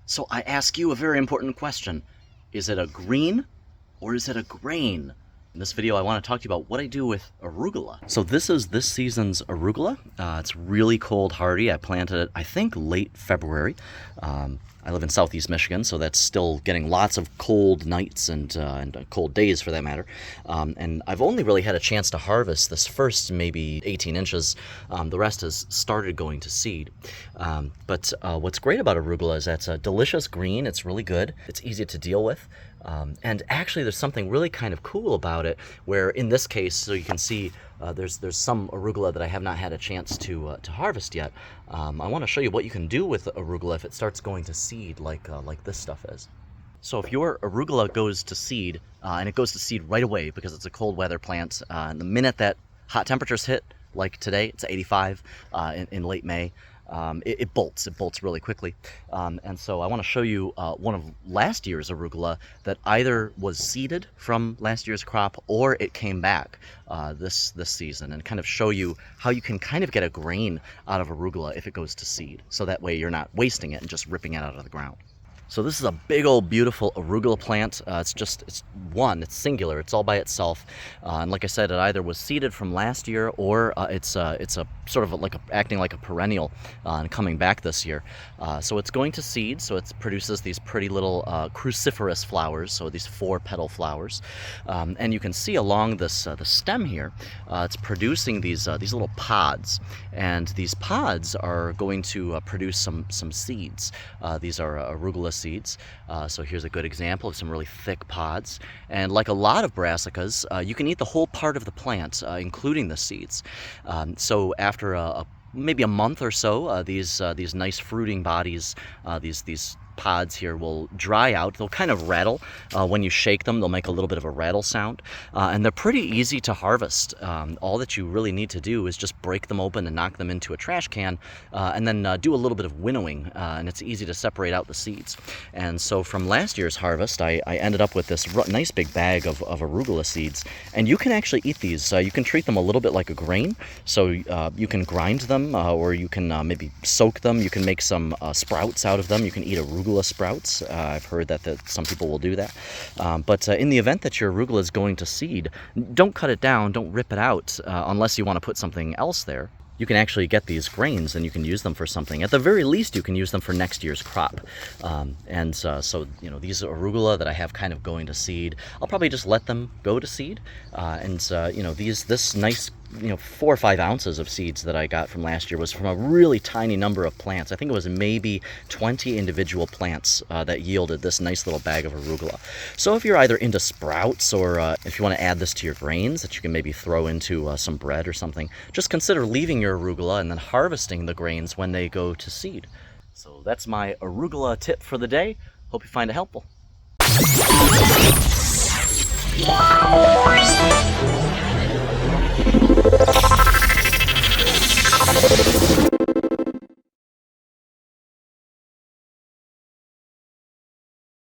So I ask you a very important question. Is it a green or is it a grain? In this video, I want to talk to you about what I do with arugula. So this is this season's arugula. It's really cold hardy. I planted it, I think, late February. I live in southeast Michigan, so that's still getting lots of cold nights and cold days for that matter. And I've only really had a chance to harvest this first maybe 18 inches. The rest has started going to seed. But what's great about arugula is that it's a delicious green. It's really good. It's easy to deal with. And actually there's something really kind of cool about it, where in this case, so you can see there's some arugula that I have not had a chance to harvest yet. I want to show you what you can do with arugula if it starts going to seed like this stuff is. So if your arugula goes to seed, and it goes to seed right away because it's a cold weather plant, and the minute that hot temperatures hit, like today, it's 85 in late May, it bolts really quickly. And so I want to show you one of last year's arugula that either was seeded from last year's crop or it came back this season, and kind of show you how you can kind of get a grain out of arugula if it goes to seed, so that way you're not wasting it and just ripping it out of the ground. So this is a big old beautiful arugula plant. It's singular, it's all by itself. And like I said, it either was seeded from last year or it's a sort of acting like a perennial and coming back this year. So it's going to seed, so it produces these pretty little cruciferous flowers, so these 4-petal flowers. And you can see along this the stem here, it's producing these little pods, and these pods are going to produce some seeds. These are arugula seeds. So here's a good example of some really thick pods. And like a lot of brassicas, you can eat the whole part of the plant, including the seeds. So after maybe a month or so, these nice fruiting bodies, these pods here will dry out. They'll kind of rattle when you shake them. They'll make a little bit of a rattle sound, and they're pretty easy to harvest. All that you really need to do is just break them open and knock them into a trash can, and then do a little bit of winnowing, and it's easy to separate out the seeds. And so from last year's harvest, I ended up with this nice big bag of arugula seeds, and you can actually eat these. You can treat them a little bit like a grain, so you can grind them, or you can maybe soak them. You can make some sprouts out of them. You can eat arugula sprouts. I've heard that some people will do that. But in the event that your arugula is going to seed, don't cut it down, don't rip it out, unless you want to put something else there. You can actually get these grains and you can use them for something. At the very least, you can use them for next year's crop. So, you know, these arugula that I have kind of going to seed, I'll probably just let them go to seed. You know, this nice, 4 or 5 ounces of seeds that I got from last year was from a really tiny number of plants. I think it was maybe 20 individual plants that yielded this nice little bag of arugula. So if you're either into sprouts, or if you want to add this to your grains that you can maybe throw into some bread or something, just consider leaving your arugula and then harvesting the grains when they go to seed. So that's my arugula tip for the day. Hope you find it helpful.